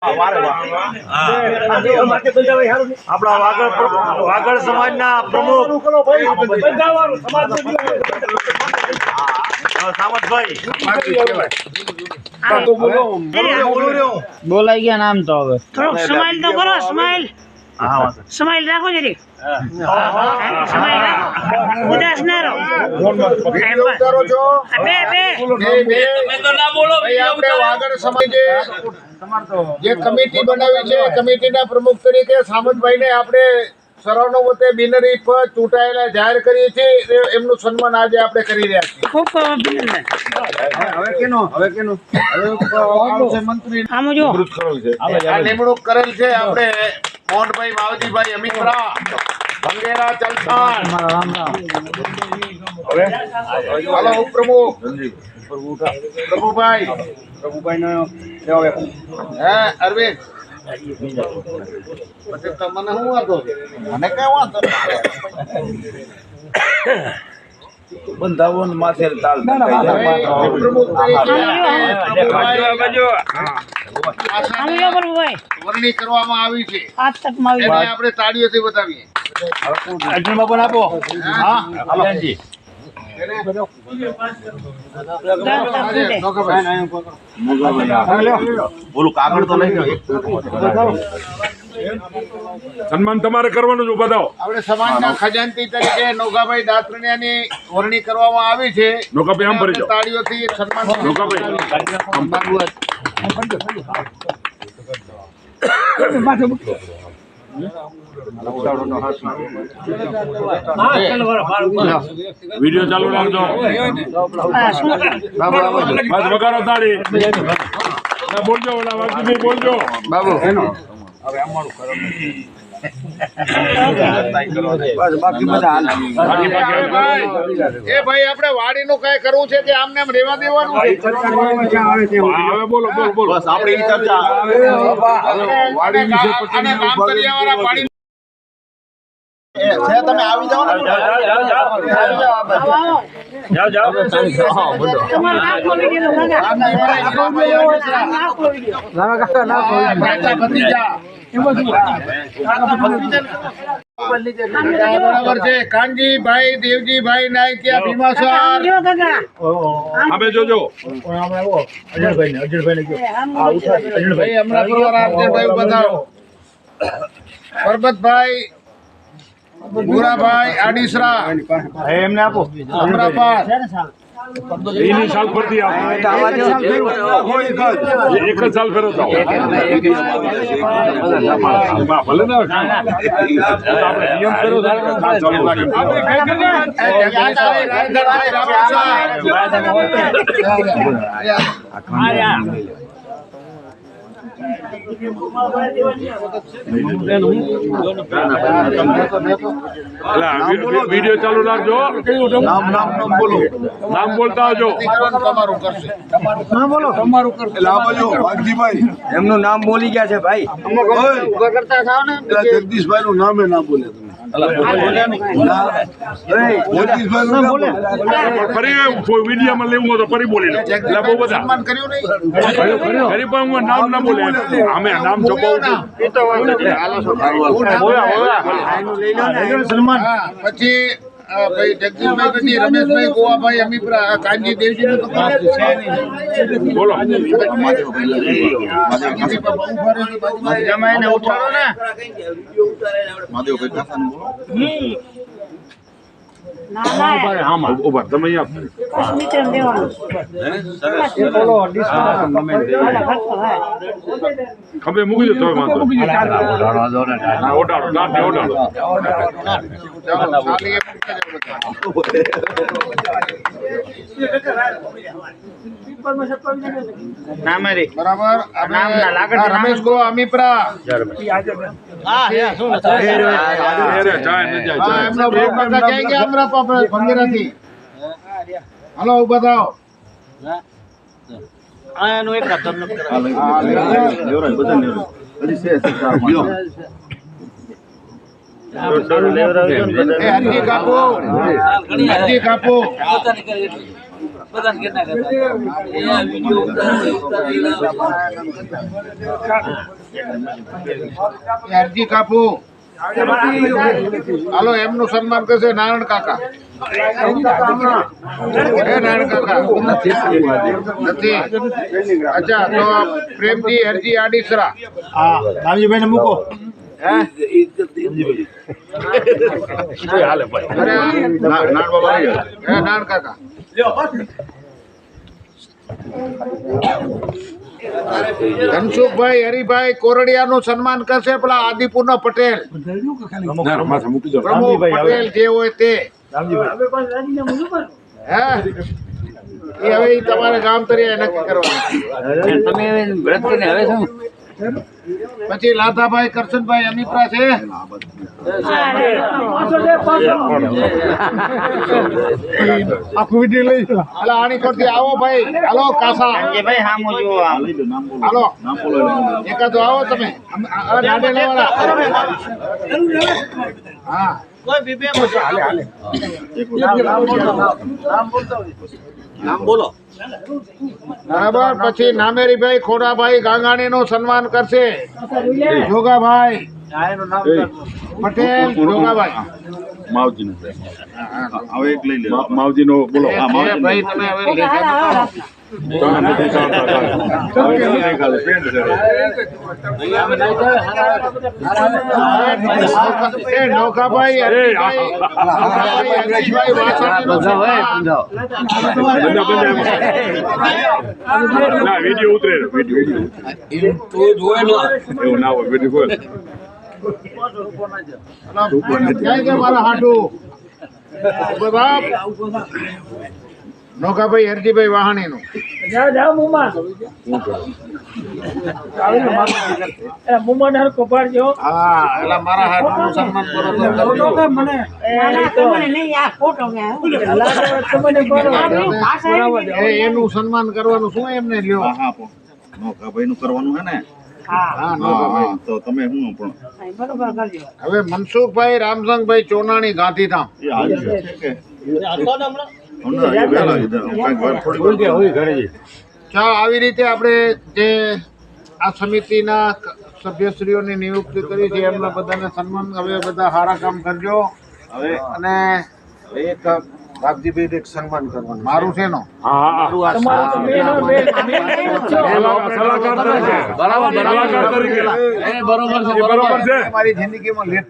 આપણા વાગડ સમાજના પ્રમુખ બોલાઈ ગયા નામ તો હવે થોડુંક સ્માઈલ તો કરો, સ્માઈલ સ્માઈલ રાખો જરી, સ્માઈલ રાખો, ઉદાસ ના રહો. વાગડ સમાજે જે કમિટી બનાવી છે, કમિટીના પ્રમુખ તરીકે સામંતભાઈને આપણે સર્વાનુમતે બિનહરીફ ચૂંટાયેલા જાહેર કરીએ છીએ. એમનું સન્માન આજે આપણે કરી રહ્યા છીએ. ખૂબ ખૂબ અભિનંદન. મંત્રી આમ જો આ નિમણૂક કરેલ છે આપણે મોહનભાઈ માવજીભાઈ અમીપરા ભંગેરા ચલસાણ. હાલો ઉપપ્રમુખ પ્રભુભાઈ હે અરવિંદ પછી તમને શું વાંધો છે? મને કઈ વાંધો બંધાવન માથે તાલ વરણી કરવામાં આવી છે. આજ તક માં એને આપણે તાળીઓથી બતાવીએ. અર્જુન બાબુ આપો. હા બોલું કાગળ તો લઈ જાઓ. સન્માન તમારે કરવાનું છે. બતાવો. આપણે સમાજના ખજાનચી તરીકે નોગાભાઈ દાત્રણિયાની વરણી કરવામાં આવી છે. નોગાભાઈ આમ ભરી જાઓ. તાળીઓથી સન્માન. વિડીયો ચાલુ રાખજો. બસ વગાડો તાળી. બોલજો ઓલા વાગીભાઈ બોલજો. બાબુ એ ભાઈ આપણે વાડીનું કઈ કરવું છે કે આમને આમ રેવા દેવાનું છે? હવે બોલો બોલો બોલો. બસ આપણી ચર્ચા અને કામકરિયાવાળા પાણી તમે આવી જાઓ ને. જાઓ તમારું નામ બોલી ગયેલું બરાબર છે. કાનજીભાઈ દેવજીભાઈ નાયકિયા ભીમાસર. હવે જોજો. ભાઈ હમણાં અર્જુનભાઈ બતાવો. પરબતભાઈ ભૂરાભાઈ આડીસરા એમને આપો. અમરાપાર એની સાલ ફરતી આપો. એક જ સાલ ફેરવતા હો. ભલે ને આપણે નિયમ ફેરવો ચાલુ લાગે. વિડીયો ચાલુ રાખજો. નામ બોલો. નામ બોલતા આવજો. તમારું કરશે. એમનું નામ બોલી ગયા છે ભાઈ. જગદીશભાઈ નું નામે ના બોલે. ફરી વિડીયોમાં લેવું હોય તો ફરી બોલી લો. એટલે બહુ બધા સન્માન કર્યું નહીં. ફરી પણ હું નામ ના બોલે. અમે નામ છપાવું સન્માન. પછી ભાઈ જગદીશભાઈ પછી રમેશભાઈ ગોવાભાઈ અમીપરા કાનજી દેવજી નું તો બોલો. જમાઈને ઉઠાડો ને. ઉભા તમે અહીંયા ખભે મૂકી દો તો વાંધો. ઓટાડો નામ ઓટાડો. બરાબર. રમેશ ગો અમીપરા ભંગેરાથી. હલો બતાવો. હરજી કાપો. અરજી કાપુ હાલો એમનું સન્માન કરશે નારાયણ કાકા નારાયણ કાકા નથી અચ્છા તો પ્રેમજી હરજી આડીસરા હા રામજીભાઈ ને મૂકો નારાયણ કાકા ધનસુખભાઈ હરિભાઈ કોરડિયા નું સન્માન કરશે પેલા આદિપુરના પટેલ પ્રમુખ પટેલ જે હોય તે હે એ હવે ઈ તમારે ગામ તરીકે નક્કી કરવાનું પછી લાધાભાઈ કરશનભાઈ અમીપરા છે આખું વિડીયો લઈ હાલો આની પરથી આવો ભાઈ હાલો કાસા ભાઈ હામો જુઓ આમ. હાલો એકાદો આવો તમે આ નાડેલા વાળા હા નામ બોલો બરાબર પછી નામેરીભાઈ ખોડાભાઈ ગાંગાણી નું સન્માન કરશે જોગાભાઈ પટેલ જોગાભાઈ માવજી નું હવે એક લઈ લે માવજી નો બોલો ભાઈ તમે હવે લેખા નૌકાભાઈ હરીશભાઈ વાસણીનું સન્માન. વિડીયો ઉતરે એવું ના હોય વિડીયો ક્યાં છે મારા હાટુ બાપ નૌકાભાઈ હરજીભાઈ વાહાણી નું હા એટલે મારા હાટુ નું સન્માન કરો તો એનું સન્માન કરવાનું શું એમને લ્યો હા નોકાભાઈ નું કરવાનું છે ને હા નૌકાભાઈ. તો તમે શું પણ હવે મનસુખભાઈ રામસંગભાઈ ચોનાણી ગાંધીધામ એ હાજર છે કે હમણાં એ વહેલા કીધા. કાંઈક વાર થોડી વાર ચાલો આવી રીતે આપણે જે આ સમિતિના સભ્યશ્રીઓની નિયુક્તિ કરી છે એમના બધાને સન્માન હવે બધા સારા કામ કરજો હવે અને એક ભાગજીભાઈ એક સન્માન કરવાનું મારું છે નો સલાહકાર તરીકે બરાબર છે મારી જિંદગીમાં લેટ